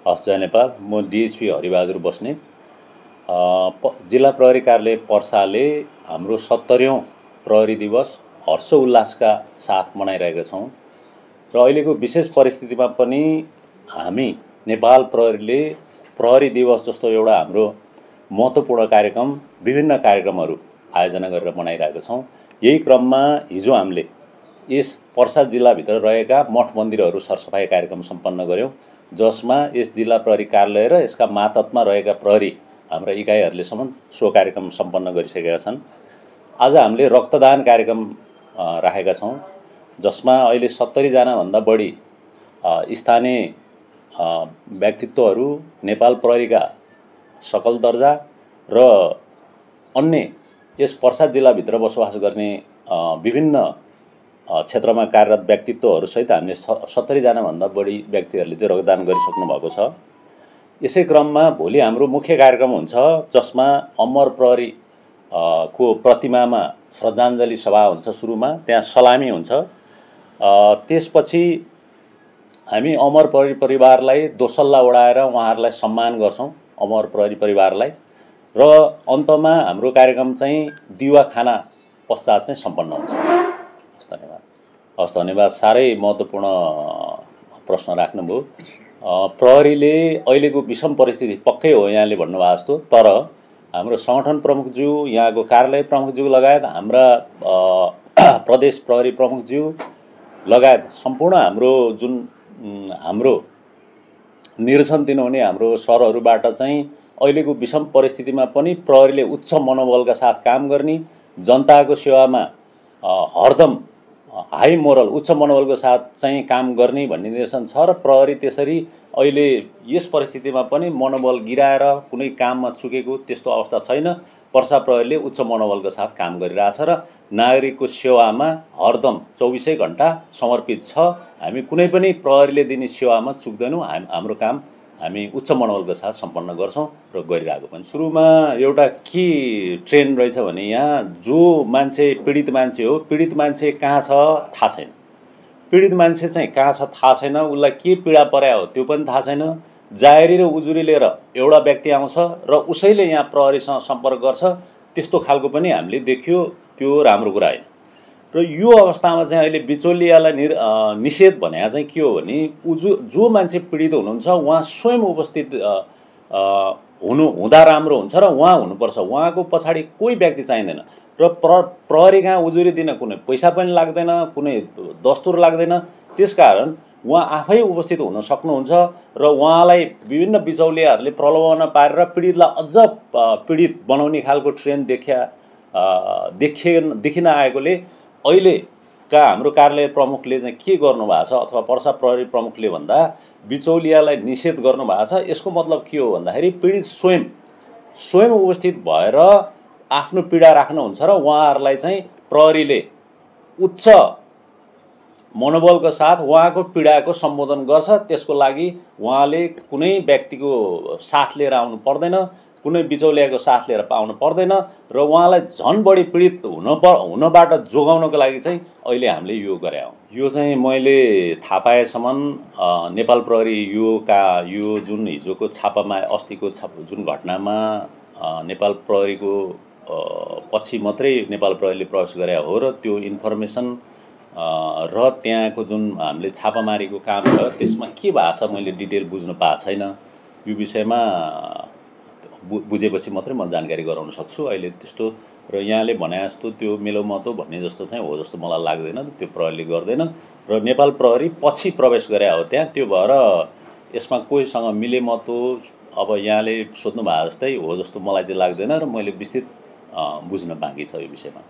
हस् जय नेपाल। म डिएसपी हरिबहादुर बस्नेत। जिल्ला प्रहरी कार्यालय पर्साले हाम्रो 70औं प्रहरी दिवस हर्षोल्लासका साथ मनाइरहेका छौँ र अहिलेको विशेष परिस्थितिमा पनि हामी नेपाल प्रहरीले प्रहरी दिवस जस्तो एउटा हाम्रो महत्त्वपूर्ण कार्यक्रम विभिन्न कार्यक्रमहरू आयोजना गरेर मनाइरहेका छौँ। यही क्रममा हिजो हामीले यस पर्सा जिल्लाभित्र रहेका मठ मन्दिरहरू सरसफाई कार्यक्रम सम्पन्न गर्यौं, जसमा यस जिल्ला प्रहरी कार्यालय र यसका मातहतमा रहेका प्रहरी हाम्रा इकाइहरूले सो कार्यक्रम सम्पन्न गरिसकेका छन्। आज हामीले रक्तदान कार्यक्रम राखेका छौँ, जसमा अहिले 70 जनाभन्दा बढी स्थानीय व्यक्तित्वहरू, नेपाल प्रहरीका सकल दर्जा र अन्य यस पर्सा जिल्लाभित्र बसोबास गर्ने विभिन्न क्षेत्रमा कार्यरत व्यक्तित्वहरूसहित हामीले 70 जनाभन्दा बढी व्यक्तिहरूले चाहिँ रक्तदान गरिसक्नु भएको छ। यसै क्रममा भोलि हाम्रो मुख्य कार्यक्रम हुन्छ, जसमा अमर प्रहरी को प्रतिमामा श्रद्धाञ्जली सभा हुन्छ। सुरुमा त्यहाँ सलामी हुन्छ। त्यसपछि हामी अमर प्रहरी परिवारलाई दोसल्ला उडाएर उहाँहरूलाई सम्मान गर्छौँ, अमर प्रहरी परिवारलाई। र अन्तमा हाम्रो कार्यक्रम चाहिँ दिवा खाना पश्चात चाहिँ सम्पन्न हुन्छ। धन्यवाद। हस्, धन्यवाद। साह्रै महत्त्वपूर्ण प्रश्न राख्नुभयो। प्रहरीले अहिलेको विषम परिस्थिति पक्कै हो यहाँले भन्नुभएको जस्तो, तर हाम्रो सङ्गठन प्रमुखज्यू, यहाँको कार्यालय प्रमुखज्यू लगायत हाम्रा प्रदेश प्रहरी प्रमुखज्यू लगायत सम्पूर्ण हाम्रो जुन हाम्रो निर्देशन दिनुहुने हाम्रो सरहरूबाट चाहिँ अहिलेको विषम परिस्थितिमा पनि प्रहरीले उच्च मनोबलका साथ काम गर्ने, जनताको सेवामा हरदम हाई मोरल उच्च मनोबलको साथ चाहिँ काम गर्ने भन्ने निर्देशन छ। र प्रहरी त्यसरी अहिले यस परिस्थितिमा पनि मनोबल गिराएर कुनै काममा चुकेको त्यस्तो अवस्था छैन। पर्सा प्रहरीले उच्च मनोबलको साथ काम गरिरहेछ र नागरिकको सेवामा हरदम 24 घण्टा समर्पित छ। हामी कुनै पनि प्रहरीले दिने सेवामा चुक्दैनौँ। हाम्रो काम हामी उच्च मनोबलको साथ सम्पन्न गर्छौँ र गरिरहेको पनि। सुरुमा एउटा के ट्रेन्ड रहेछ भने यहाँ जो मान्छे पीडित मान्छे हो, पीडित मान्छे कहाँ छ थाहा छैन। पीडित मान्छे चाहिँ कहाँ छ थाहा छैन, उसलाई के पीडा पर्या हो त्यो पनि थाहा छैन। जाहेरी र उजुरी लिएर एउटा व्यक्ति आउँछ र उसैले यहाँ प्रहरीसँग सम्पर्क गर्छ, त्यस्तो खालको पनि हामीले देखियो। त्यो राम्रो कुरा होइन। र यो अवस्थामा चाहिँ अहिले बिचौलियालाई निषेध भनेको चाहिँ के हो भने, जो मान्छे पीडित हुनुहुन्छ उहाँ स्वयं उपस्थित हुँदा राम्रो हुन्छ र उहाँ हुनुपर्छ। उहाँको पछाडि कोही व्यक्ति चाहिँदैन। र प्रहरी कहाँ उजुरी दिन कुनै पैसा पनि लाग्दैन, कुनै दस्तुर लाग्दैन। त्यसकारण उहाँ आफै उपस्थित हुन सक्नुहुन्छ र उहाँलाई विभिन्न बिचौलियाहरूले प्रलोभन पारेर पीडितलाई अझ पीडित बनाउने खालको ट्रेन्ड देखिन आएकोले अहिलेका हाम्रो कार्यालय प्रमुखले चाहिँ के गर्नुभएको छ, अथवा पर्सा प्रहरी प्रमुखले भन्दा बिचौलियालाई निषेध गर्नुभएको छ। यसको मतलब के हो भन्दाखेरि पीडित स्वयं उपस्थित भएर आफ्नो पीडा राख्नुहुन्छ र उहाँहरूलाई चाहिँ प्रहरीले उच्च मनोबलको साथ उहाँको पीडाको सम्बोधन गर्छ। त्यसको लागि उहाँले कुनै व्यक्तिको साथ लिएर आउनु पर्दैन, कुनै बिचौलियाको साथ लिएर आउनु पर्दैन र उहाँलाई झन् बढी पीडित हुनबाट जोगाउनको लागि चाहिँ अहिले हामीले यो गरे हौँ। यो चाहिँ मैले थाहा पाएसम्म नेपाल प्रहरी यो जुन हिजोको छापामा अस्तिको जुन घटनामा नेपाल प्रहरीको पछि मात्रै नेपाल प्रहरीले प्रवेश गरे हो र त्यो इन्फर्मेसन र त्यहाँको जुन हामीले छापामारीको काम भयो त्यसमा के भएको छ मैले डिटेल बुझ्नु पाएको छैन। यो विषयमा बुझेपछि मात्रै म जानकारी गराउन सक्छु। अहिले त्यस्तो र यहाँले भने जस्तो त्यो मेलोमतो भन्ने जस्तो चाहिँ हो जस्तो मलाई लाग्दैन। त्यो प्रहरीले गर्दैन र नेपाल प्रहरी पछि प्रवेश गरे हो त्यहाँ। त्यो भएर यसमा कोहीसँग मिलेमतो अब यहाँले सोध्नु भएको जस्तै हो जस्तो मलाई चाहिँ लाग्दैन र मैले विस्तृत बुझ्न बाँकी छ यो विषयमा।